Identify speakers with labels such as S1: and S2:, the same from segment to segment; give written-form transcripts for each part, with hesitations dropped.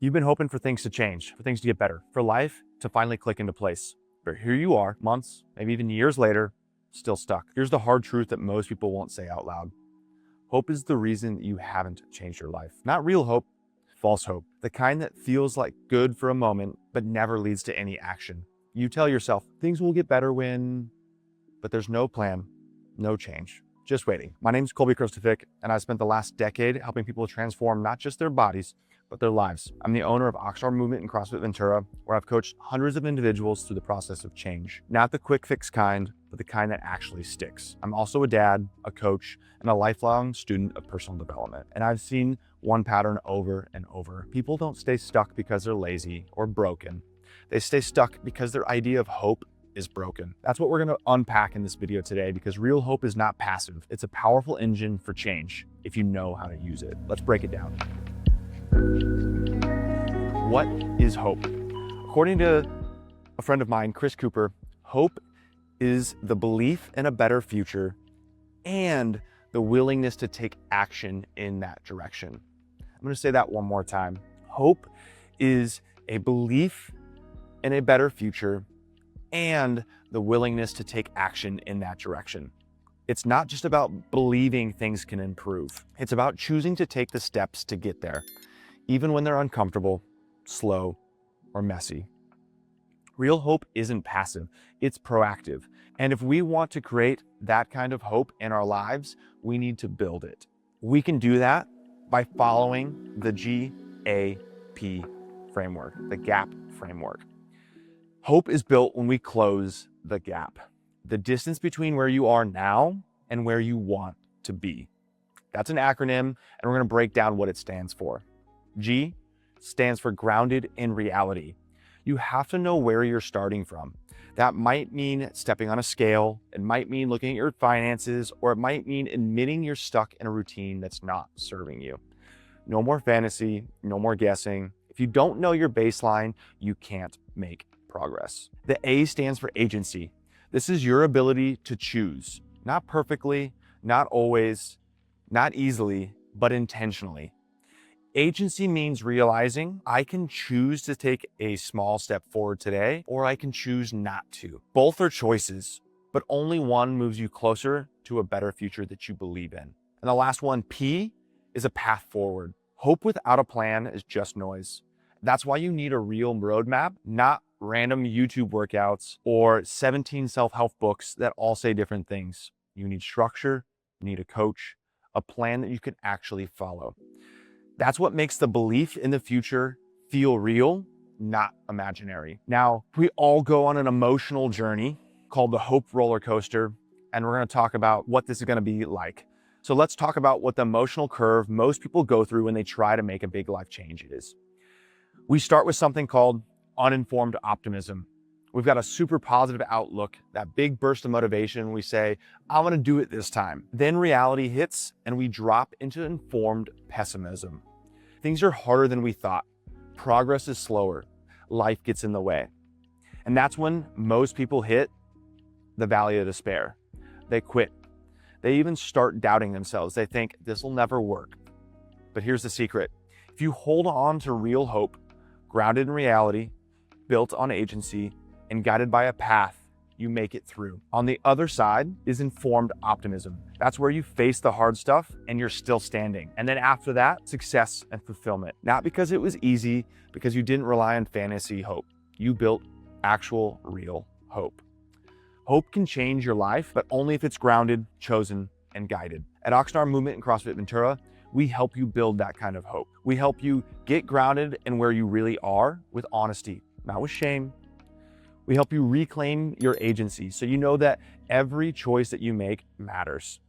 S1: You've been hoping for things to change, for things to get better, for life to finally click into place. But here you are, months, maybe even years later, still stuck. Here's the hard truth that most people won't say out loud. Hope is the reason that you haven't changed your life. Not real hope, false hope. The kind that feels like good for a moment, but never leads to any action. You tell yourself, things will get better when, but there's no plan, no change, just waiting. My name is Kolby Krystofik, and I've spent the last decade helping people transform not just their bodies, but their lives. I'm the owner of Oxstar Movement in CrossFit Ventura, where I've coached hundreds of individuals through the process of change. Not the quick fix kind, but the kind that actually sticks. I'm also a dad, a coach, and a lifelong student of personal development. And I've seen one pattern over and over. People don't stay stuck because they're lazy or broken. They stay stuck because their idea of hope is broken. That's what we're gonna unpack in this video today, because real hope is not passive. It's a powerful engine for change if you know how to use it. Let's break it down. What is hope? According to a friend of mine, Chris Cooper, hope is the belief in a better future and the willingness to take action in that direction. I'm going to say that one more time. Hope is a belief in a better future and the willingness to take action in that direction. It's not just about believing things can improve. It's about choosing to take the steps to get there, even when they're uncomfortable, slow, or messy. Real hope isn't passive, it's proactive. And if we want to create that kind of hope in our lives, we need to build it. We can do that by following the G.A.P framework, the G.A.P framework. Hope is built when we close the gap, the distance between where you are now and where you want to be. That's an acronym, and we're going to break down what it stands for. G stands for grounded in reality. You have to know where you're starting from. That might mean stepping on a scale. It might mean looking at your finances, or it might mean admitting you're stuck in a routine that's not serving you. No more fantasy, no more guessing. If you don't know your baseline, you can't make progress. The A stands for agency. This is your ability to choose, not perfectly, not always, not easily, but intentionally. Agency means realizing I can choose to take a small step forward today, or I can choose not to. Both are choices, but only one moves you closer to a better future that you believe in. And the last one, P, is a path forward. Hope without a plan is just noise. That's why you need a real roadmap, not random YouTube workouts or 17 self-help books that all say different things. You need structure, you need a coach, a plan that you can actually follow. That's what makes the belief in the future feel real, not imaginary. Now, we all go on an emotional journey called the hope roller coaster, and we're going to talk about what this is going to be like. So let's talk about what the emotional curve most people go through when they try to make a big life change is. We start with something called uninformed optimism. We've got a super positive outlook, that big burst of motivation. We say, I'm going to do it this time. Then reality hits and we drop into informed pessimism. Things are harder than we thought. Progress is slower. Life gets in the way. And that's when most people hit the valley of despair. They quit. They even start doubting themselves. They think this will never work. But here's the secret. If you hold on to real hope, grounded in reality, built on agency, and guided by a path, you make it through. On the other side is informed optimism. That's where you face the hard stuff and you're still standing. And then after that, success and fulfillment. Not because it was easy, because you didn't rely on fantasy hope. You built actual, real hope. Hope can change your life, but only if it's grounded, chosen, and guided. At Oxstar Movement in CrossFit Ventura, we help you build that kind of hope. We help you get grounded in where you really are with honesty, not with shame. We help you reclaim your agency so you know that every choice that you make matters.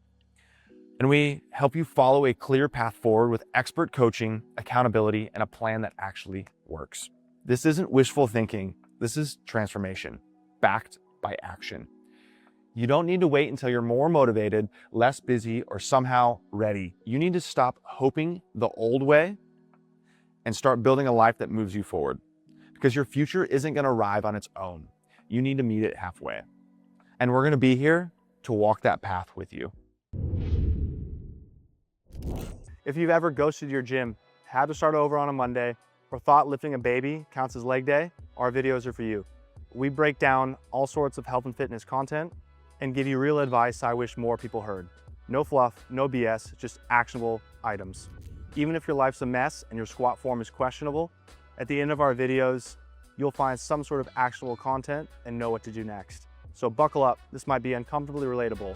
S1: And we help you follow a clear path forward with expert coaching, accountability, and a plan that actually works. This isn't wishful thinking. This is transformation, backed by action. You don't need to wait until you're more motivated, less busy, or somehow ready. You need to stop hoping the old way and start building a life that moves you forward. Because your future isn't going to arrive on its own. You need to meet it halfway. And we're going to be here to walk that path with you. If you've ever ghosted your gym, had to start over on a Monday, or thought lifting a baby counts as leg day, our videos are for you. We break down all sorts of health and fitness content and give you real advice I wish more people heard. No fluff, no BS, just actionable items. Even if your life's a mess and your squat form is questionable, at the end of our videos, you'll find some sort of actionable content and know what to do next. So buckle up, this might be uncomfortably relatable.